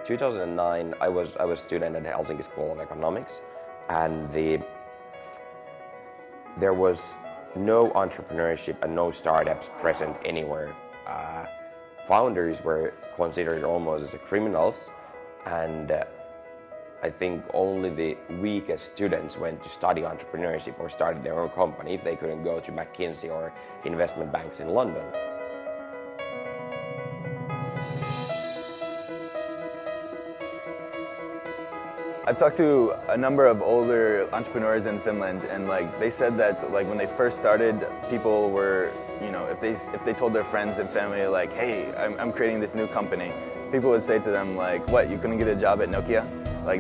2009, I was a student at the Helsinki School of Economics, and there was no entrepreneurship and no startups present anywhere. Founders were considered almost as criminals, and I think only the weakest students went to study entrepreneurship or started their own company if they couldn't go to McKinsey or investment banks in London. I've talked to a number of older entrepreneurs in Finland, and they said that when they first started, people were, if they told their friends and family hey, I'm creating this new company, people would say to them what, you couldn't get a job at Nokia?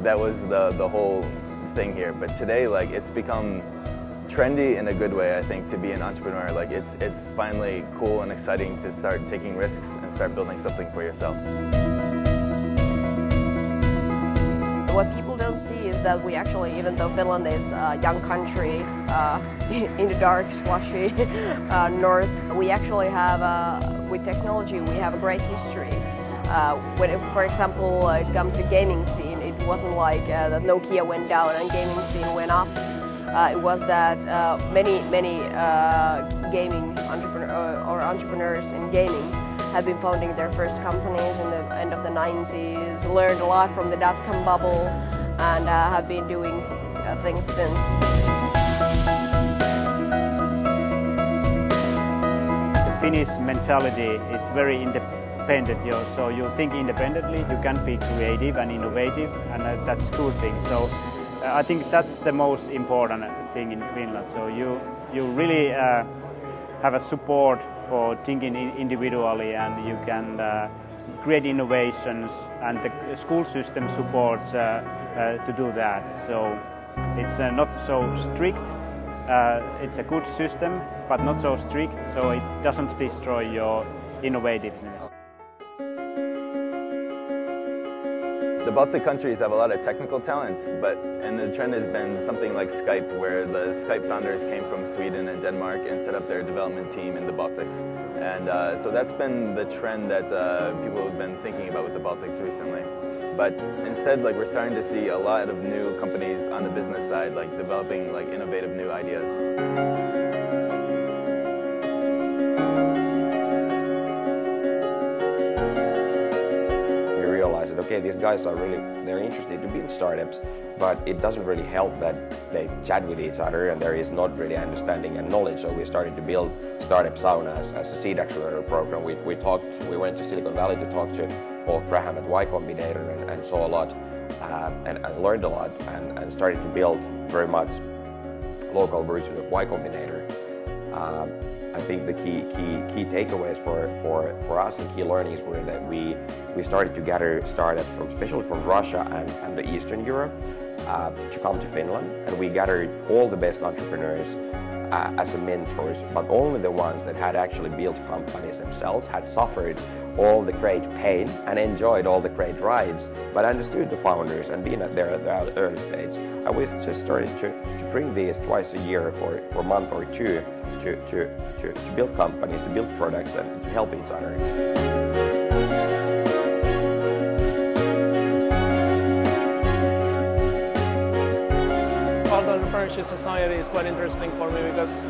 That was the whole thing here. But today it's become trendy in a good way, I think, to be an entrepreneur. It's finally cool and exciting to start taking risks and start building something for yourself. What people don't see is that we actually, even though Finland is a young country in the dark, slushy north, we actually have, with technology, we have a great history. For example, it comes to gaming scene, it wasn't like that Nokia went down and gaming scene went up. It was that many gaming entrepreneurs in gaming have been founding their first companies in the end of the 90s, learned a lot from the dot-com bubble, and have been doing things since. The Finnish mentality is very independent, so you think independently, you can be creative and innovative, and that's a good thing. So I think that's the most important thing in Finland. So you really have a support for thinking individually, and you can create innovations, and the school system supports to do that. So it's not so strict. It's a good system, but not so strict, so it doesn't destroy your innovativeness. The Baltic countries have a lot of technical talent, and the trend has been something like Skype, where the Skype founders came from Sweden and Denmark and set up their development team in the Baltics. And so that's been the trend that people have been thinking about with the Baltics recently. But instead, we're starting to see a lot of new companies on the business side, developing innovative new ideas. Okay, these guys are they're interested to build startups, but it doesn't really help that they chat with each other and there is not really understanding and knowledge. So we started to build Startup Sauna as a seed accelerator program. We went to Silicon Valley to talk to Paul Graham at Y Combinator and saw a lot and learned a lot and started to build very much local version of Y Combinator. I think the key takeaways for us and key learnings were that we started to gather startups especially from Russia and the Eastern Europe to come to Finland, and we gathered all the best entrepreneurs as mentors, but only the ones that had actually built companies themselves, had suffered all the great pain and enjoyed all the great rides, but understood the founders and been at their early stage. And we just started to bring these twice a year for a month or two to build companies, to build products, and to help each other. Baltic Entrepreneurship Society is quite interesting for me because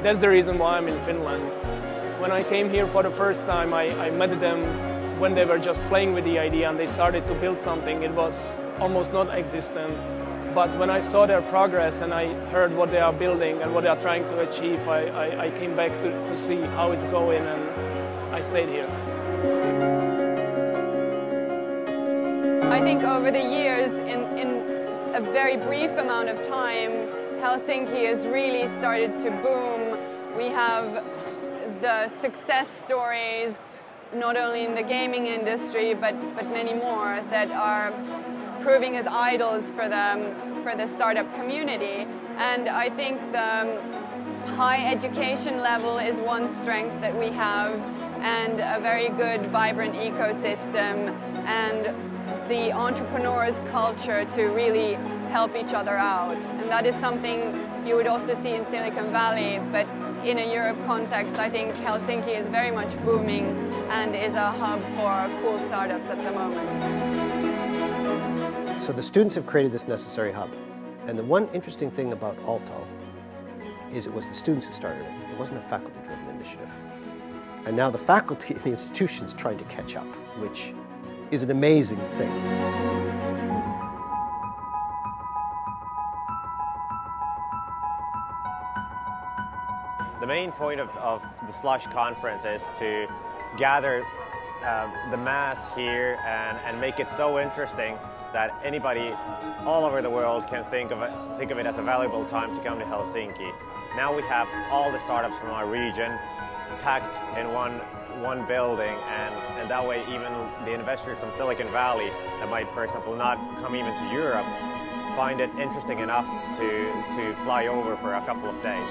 that's the reason why I'm in Finland. When I came here for the first time, I met them when they were just playing with the idea and they started to build something. It was almost not existent. But when I saw their progress and I heard what they are building and what they are trying to achieve, I came back to see how it's going, and I stayed here. I think over the years, in a very brief amount of time, Helsinki has really started to boom. We have the success stories, not only in the gaming industry, but many more that are proving as idols for the startup community. And I think the high education level is one strength that we have, and a very good, vibrant ecosystem, and the entrepreneurs' culture to really help each other out. And that is something you would also see in Silicon Valley, but in a Europe context, I think Helsinki is very much booming and is a hub for cool startups at the moment. So the students have created this necessary hub. And the one interesting thing about Aalto is it was the students who started it. It wasn't a faculty-driven initiative. And now the faculty and the institution's trying to catch up, which is an amazing thing. The main point of the Slush Conference is to gather the mass here and make it so interesting that anybody all over the world can think of it as a valuable time to come to Helsinki. Now we have all the startups from our region packed in one building, and that way even the investors from Silicon Valley that might, for example, not come even to Europe find it interesting enough to fly over for a couple of days.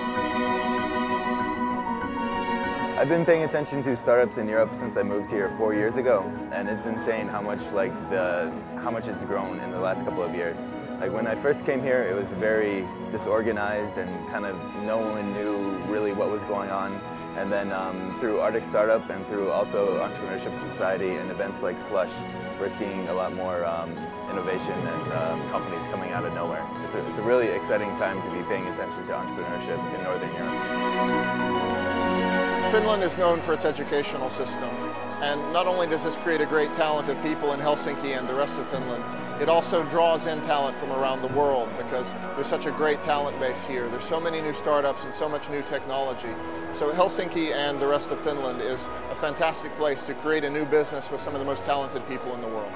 I've been paying attention to startups in Europe since I moved here 4 years ago, and it's insane how much how much it's grown in the last couple of years. Like when I first came here, it was very disorganized and kind of no one knew really what was going on. And then through Arctic Startup and through Aalto Entrepreneurship Society and events like Slush, we're seeing a lot more innovation and companies coming out of nowhere. It's a really exciting time to be paying attention to entrepreneurship in Northern Europe. Finland is known for its educational system, and not only does this create a great talent of people in Helsinki and the rest of Finland, it also draws in talent from around the world because there's such a great talent base here. There's so many new startups and so much new technology. So Helsinki and the rest of Finland is a fantastic place to create a new business with some of the most talented people in the world.